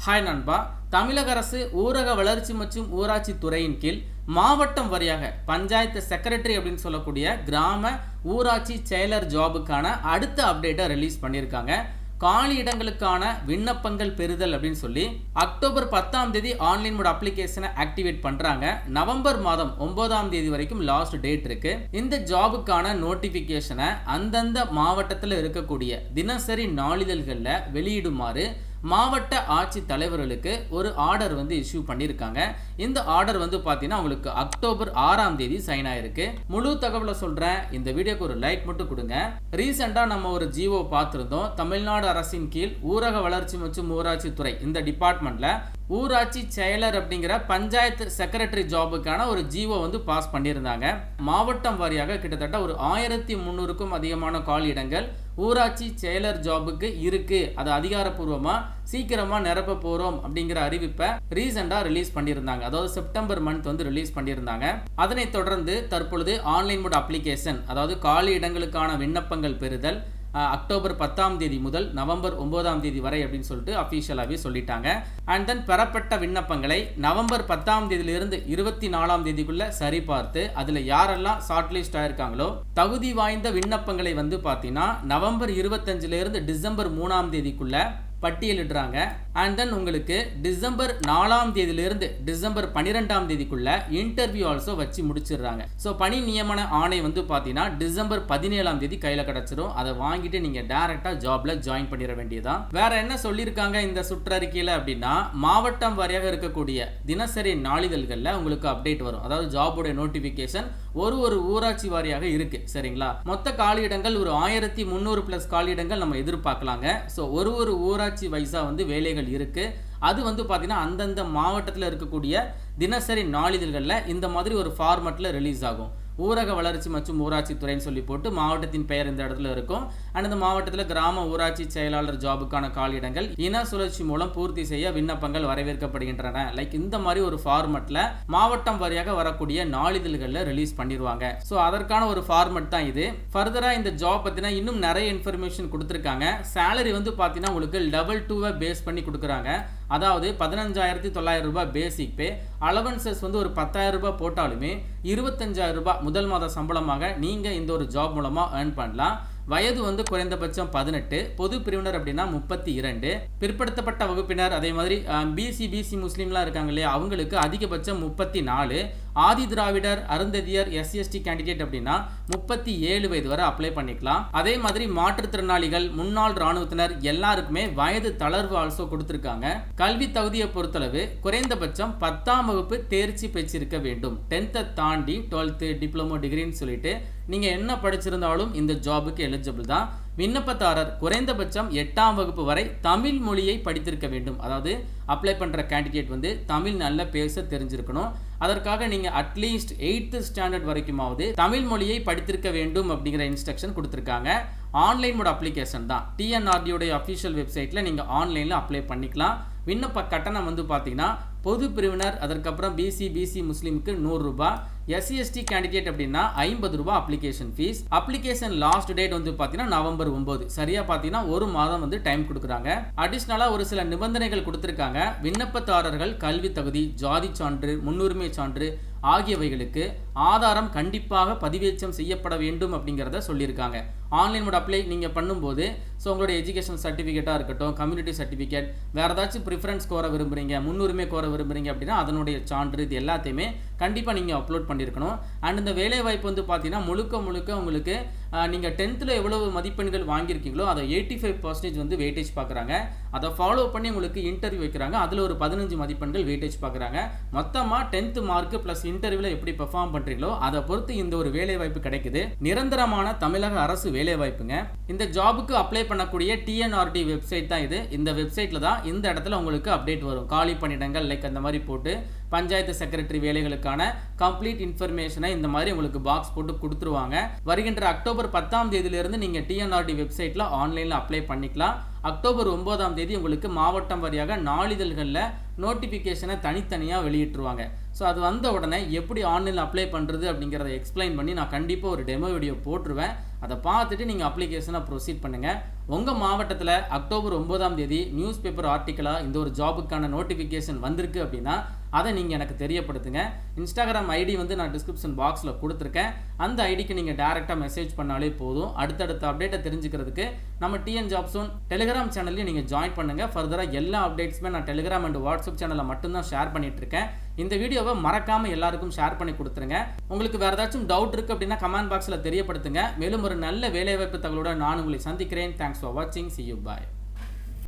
Hi நண்பா. தமிழக அரசு ஊரக வளர்ச்சி மற்றும் ஊராட்சி துறையின் கீழ் மாவட்டம் வாரியாக பஞ்சாயத்து செக்ரட்டரி அப்படின்னு சொல்லக்கூடிய கிராம ஊராட்சி செயலர் ஜாபுக்கான அடுத்த அப்டேட்டை ரிலீஸ் பண்ணியிருக்காங்க. காலி இடங்களுக்கான விண்ணப்பங்கள் பெறுதல் அப்படின்னு சொல்லி அக்டோபர் 10ஆம் தேதி ஆன்லைன் மோட் அப்ளிகேஷனை ஆக்டிவேட் பண்றாங்க. நவம்பர் மாதம் 9ஆம் தேதி வரைக்கும் லாஸ்ட் டேட் இருக்கு. இந்த ஜாபுக்கான நோட்டிபிகேஷனை அந்தந்த மாவட்டத்தில் இருக்கக்கூடிய தினசரி நாளிதழ்களில் வெளியிடுமாறு மாவட்ட ஆட்சி தலைவர்களுக்கு ஒரு ஆர்டர் இஷ்யூ பண்ணியிருக்காங்க. இந்த ஆர்டர் பார்த்தீங்கன்னா உங்களுக்கு அக்டோபர் 6ஆம் தேதி சைன் ஆயிருக்கு. முழு தகவலை சொல்றேன், இந்த வீடியோக்கு ஒரு லைக் மட்டும் கொடுங்க. ரீசெண்டா நம்ம ஒரு ஜிஓ பார்த்திருந்தோம். தமிழ்நாடு அரசின் கீழ் ஊரக வளர்ச்சி மற்றும் ஊராட்சி துறை இந்த டிபார்ட்மெண்ட்ல ஊராட்சி செயலர் அப்படிங்கிற பஞ்சாயத்து செக்ரட்டரி ஜாபுக்கான ஒரு ஜிஓ பாஸ் பண்ணியிருந்தாங்க. மாவட்டம் வாரியாக கிட்டத்தட்ட ஒரு 1300க்கும் அதிகமான காலி இடங்கள் ஊராட்சி செயலர் ஜாபுக்கு இருக்கு. அது அதிகாரப்பூர்வமா சீக்கிரமா நிரப்ப போறோம் அப்படிங்கிற அறிவிப்பை ரீசெண்டா ரிலீஸ் பண்ணியிருந்தாங்க. அதாவது செப்டம்பர் மந்த் ரிலீஸ் பண்ணியிருந்தாங்க. அதனைத் தொடர்ந்து தற்பொழுது ஆன்லைன் மோட் அப்ளிகேஷன், அதாவது காலி இடங்களுக்கான விண்ணப்பங்கள் பெறுதல் அக்டோபர் 10ஆம் தேதி முதல் நவம்பர் 9ஆம் தேதி வரை அப்படின்னு சொல்லிட்டு அஃபீஷியலாகவே சொல்லிட்டாங்க. அண்ட் தென் பெறப்பட்ட விண்ணப்பங்களை நவம்பர் 10ஆம் தேதியிலிருந்து 24ஆம் தேதிக்குள்ள சரிபார்த்து அதில் யாரெல்லாம் ஷார்ட் லிஸ்ட் ஆயிருக்காங்களோ தகுதி வாய்ந்த விண்ணப்பங்களை பார்த்தீங்கன்னா நவம்பர் 25லிருந்து டிசம்பர் 3ஆம் தேதிக்குள்ள பட்டியலிடுறாங்க. அண்ட் தென் உங்களுக்கு டிசம்பர் 4ஆம் தேதியிலிருந்து டிசம்பர் 12ஆம் தேதிக்குள்ள இன்டர்வியூ ஆல்சோ வச்சு முடிச்சிடுறாங்க. ஸோ பணி நியமன ஆணை பார்த்தீங்கன்னா டிசம்பர் 17ஆம் தேதி கையில் கிடச்சிரும். அதை வாங்கிட்டு நீங்க டைரக்டா ஜாப்ல ஜாயின் பண்ணிட வேண்டியதான். வேற என்ன சொல்லியிருக்காங்க இந்த சுற்றறிக்கையில் அப்படின்னா, மாவட்டம் வாரியாக இருக்கக்கூடிய தினசரி நாளிதழ்களில் உங்களுக்கு அப்டேட் வரும். அதாவது ஜாபோட நோட்டிபிகேஷன் ஒரு ஊராட்சி வாரியாக இருக்கு. சரிங்களா? மொத்த காலியிடங்கள் ஒரு 1300 பிளஸ் காலியிடங்கள் நம்ம எதிர்பார்க்கலாங்க. ஸோ ஒரு ஊராட்சி வைஸா வேலைகள் இருக்கு. அது பார்த்தீங்கன்னா அந்தந்த மாவட்டத்தில் இருக்கக்கூடிய தினசரி நாளிதழ்களில் இந்த மாதிரி ஒரு ஃபார்மட்ல ரிலீஸ் ஆகும். ஊரக வளர்ச்சி மற்றும் ஊராட்சி துறைன்னு சொல்லி போட்டு மாவட்டத்தின் பெயர் இந்த இடத்துல இருக்கும். அண்ட் இந்த மாவட்டத்தில் கிராம ஊராட்சி செயலாளர் ஜாபுக்கான காலியிடங்கள் இன சுழற்சி மூலம் பூர்த்தி செய்ய விண்ணப்பங்கள் வரவேற்கப்படுகின்றன. லைக் இந்த மாதிரி ஒரு ஃபார்மட்ல மாவட்டம் வாரியாக வரக்கூடிய நாளிதழ்களில் ரிலீஸ் பண்ணிடுவாங்க. ஸோ அதற்கான ஒரு ஃபார்மட் தான் இது. ஃபர்தரா இந்த ஜாப் பத்தினா இன்னும் நிறைய இன்ஃபர்மேஷன் கொடுத்துருக்காங்க. சேலரி பார்த்தீங்கன்னா உங்களுக்கு லெவல் 2 பேஸ் பண்ணி கொடுக்குறாங்க. அதாவது 15,900 ரூபாய் பேசிக் பே, அலவன்சஸ் ஒரு 10,000 ரூபாய் போட்டாலுமே 25,000 ரூபாய் முதல் மாத சம்பளமாக நீங்க இந்த ஒரு ஜாப் மூலமா ஏர்ன் பண்ணலாம். வயது குறைந்தபட்சம் 18, பொது பிரிவினர் அப்படின்னா 32, பிற்படுத்தப்பட்ட வகுப்பினர் அதே மாதிரி பிசி முஸ்லீம்லாம் இருக்காங்க இல்லையா, அவங்களுக்கு அதிகபட்சம் 34, ஆதி திராவிடர் அருந்ததியர் எஸ்சி கேண்டிடேட் அப்படின்னா 37 வயது வரை அப்ளை பண்ணிக்கலாம். அதே மாதிரி மாற்றுத்திறனாளிகள், முன்னாள் ராணுவத்தினர் எல்லாருக்குமே வயது தளர்வு ஆல்சோ கொடுத்திருக்காங்க. கல்வி தகுதியை பொறுத்தளவு குறைந்தபட்சம் 10ஆம் வகுப்பு தேர்ச்சி பெற்றிருக்க வேண்டும். 10th தாண்டி 12th டிப்ளமோ டிகிரின்னு சொல்லிட்டு நீங்க என்ன படிச்சிருந்தாலும் இந்த ஜாபுக்கு எலிஜிபிள் தான். விண்ணப்பதாரர் குறைந்தபட்சம் 8ஆம் வகுப்பு வரை தமிழ் மொழியை படித்திருக்க வேண்டும். அதாவது அப்ளை பண்ற கேண்டிடேட் தமிழ் நல்ல பேச தெரிஞ்சிருக்கணும். அதற்காக நீங்க அட்லீஸ்ட் 8th ஸ்டாண்டர்ட் வரைக்குமாவது தமிழ் மொழியை படித்திருக்க வேண்டும் அப்படிங்கிற இன்ஸ்ட்ரக்ஷன் கொடுத்திருக்காங்க. ஆன்லைன் மோட் அப்ளிகேஷன் தான். டிஎன்ஆர்டி உடைய அஃபிஷியல் வெப்சைட்ல நீங்க ஆன்லைன்ல அப்ளை பண்ணிக்கலாம். விண்ணப்ப கட்டணம் பார்த்தீங்கன்னா பொது பிரிவினர், அதற்கப்புறம் பிசி முஸ்லீமுக்கு 100 ரூபாய், எஸ்சி கேண்டிடேட் அப்படின்னா 50 ரூபாய் application fees. Application last date பார்த்தீங்கன்னா நவம்பர் 9. சரியா பார்த்தீங்கன்னா ஒரு மாதம் டைம் கொடுக்குறாங்க. அடிஷ்னலா ஒரு சில நிபந்தனைகள் கொடுத்திருக்காங்க. விண்ணப்பதாரர்கள் கல்வி தகுதி, ஜாதி சான்று, முன்னுரிமை சான்று ஆகியவைகளுக்கு ஆதாரம் கண்டிப்பாக பதிவேற்றம் செய்யப்பட வேண்டும் அப்படிங்கிறத சொல்லியிருக்காங்க. ஆன்லைன் மோட் அப்ளை நீங்கள் பண்ணும்போது உங்களுடைய எஜுகேஷன் சர்டிஃபிகேட்டாக இருக்கட்டும், கம்யூனிட்டி சர்டிஃபிகேட், வேறு ஏதாச்சும் ப்ரிஃபரன்ஸ் கோர விரும்புகிறீங்க, முன்னுரிமை கோர விரும்புகிறீங்க அப்படின்னா அதனுடைய சான்று இது எல்லாத்தையுமே கண்டிப்பாக நீங்கள் அப்லோட் பண்ணியிருக்கணும். அண்ட் இந்த வேலை வாய்ப்பு பார்த்தீங்கன்னா முழுக்க உங்களுக்கு நீங்கள் 10th எவ்வளவு மதிப்பெண்கள் வாங்கியிருக்கீங்களோ அதை 85% வெயிட்டேஜ் பார்க்குறாங்க. அதை ஃபாலோ பண்ணி உங்களுக்கு இன்டர்வியூ வைக்கிறாங்க. அதில் ஒரு 15 மதிப்பெண்கள் வெயிட்டேஜ் பார்க்குறாங்க. மொத்தமாக 10th மார்க் ப்ளஸ் இன்டர்வியூவில் எப்படி பெர்ஃபார்ம் பண்ணுறீங்களோ அதை பொறுத்து இந்த ஒரு வேலை வாய்ப்பு கிடைக்குது. நிரந்தரமான தமிழக அரசு வேலை வாய்ப்புங்க. இந்த ஜாபுக்கு அப்ளை பண்ணக்கூடிய டிஎன்ஆர்டி வெப்சைட் தான் இது. இந்த வெப்சைட்டில் தான் இந்த இடத்துல உங்களுக்கு அப்டேட் வரும். காலி பணியிடங்கள் லைக் அந்த மாதிரி போட்டு பஞ்சாயத்து செக்ரட்டரி வேலைகளுக்கான கம்ப்ளீட் இன்ஃபர்மேஷனை இந்த மாதிரி உங்களுக்கு பாக்ஸ் போட்டு கொடுத்துருவாங்க. வருகின்ற அக்டோபர் 10ஆம் தேதியிலிருந்து நீங்கள் டிஎன்ஆர்டி வெப்சைட்டில் ஆன்லைனில் அப்ளை பண்ணிக்கலாம். அக்டோபர் 9ஆம் தேதி உங்களுக்கு மாவட்டம் வாரியாக நாளிதழ்களில் நோட்டிஃபிகேஷனை தனித்தனியாக வெளியிட்டுருவாங்க. ஸோ அது வந்த உடனே எப்படி ஆன்லைனில் அப்ளை பண்ணுறது அப்படிங்கிறத எக்ஸ்பிளைன் பண்ணி நான் கண்டிப்பாக ஒரு டெமோ வீடியோ போட்டுருவேன். அதை பார்த்துட்டு நீங்கள் அப்ளிகேஷனை ப்ரொசீட் பண்ணுங்கள். உங்கள் மாவட்டத்தில் அக்டோபர் 9ஆம் தேதி நியூஸ் பேப்பர் ஆர்டிக்கலாக இந்த ஒரு ஜாபுக்கான நோட்டிஃபிகேஷன் வந்திருக்கு அப்படின்னா அதை நீங்கள் எனக்கு தெரியப்படுத்துங்க. இன்ஸ்டாகிராம் ஐடி நான் டிஸ்கிரிப்ஷன் பாக்ஸில் கொடுத்துருக்கேன். அந்த ஐடிக்கு நீங்கள் டேரெக்டாக மெசேஜ் பண்ணாலே போதும். அடுத்தடுத்த அப்டேட்டை தெரிஞ்சுக்கிறதுக்கு நம்ம டிஎன் ஜாப் ஜோன் டெலிகிராம் சேனல்லையும் நீங்கள் ஜாயின் பண்ணுங்கள். ஃபர்தராக எல்லா அப்டேட்ஸுமே நான் டெலிகிராம் அண்ட் வாட்ஸ்அப் சேனலில் மட்டும்தான் ஷேர் பண்ணிட்டு இருக்கேன். இந்த வீடியோவை மறக்காமல் எல்லாருக்கும் ஷேர் பண்ணி கொடுத்துருங்க. உங்களுக்கு வேறு ஏதாச்சும் டவுட் இருக்குது அப்படின்னா கமெண்ட் பாக்ஸில் தெரியப்படுத்துங்க. மேலும் ஒரு நல்ல வேலைவாய்ப்பு தகவலோட நான் உங்களை சந்திக்கிறேன். தேங்க்ஸ் ஃபார் வாட்சிங். See you. Bye.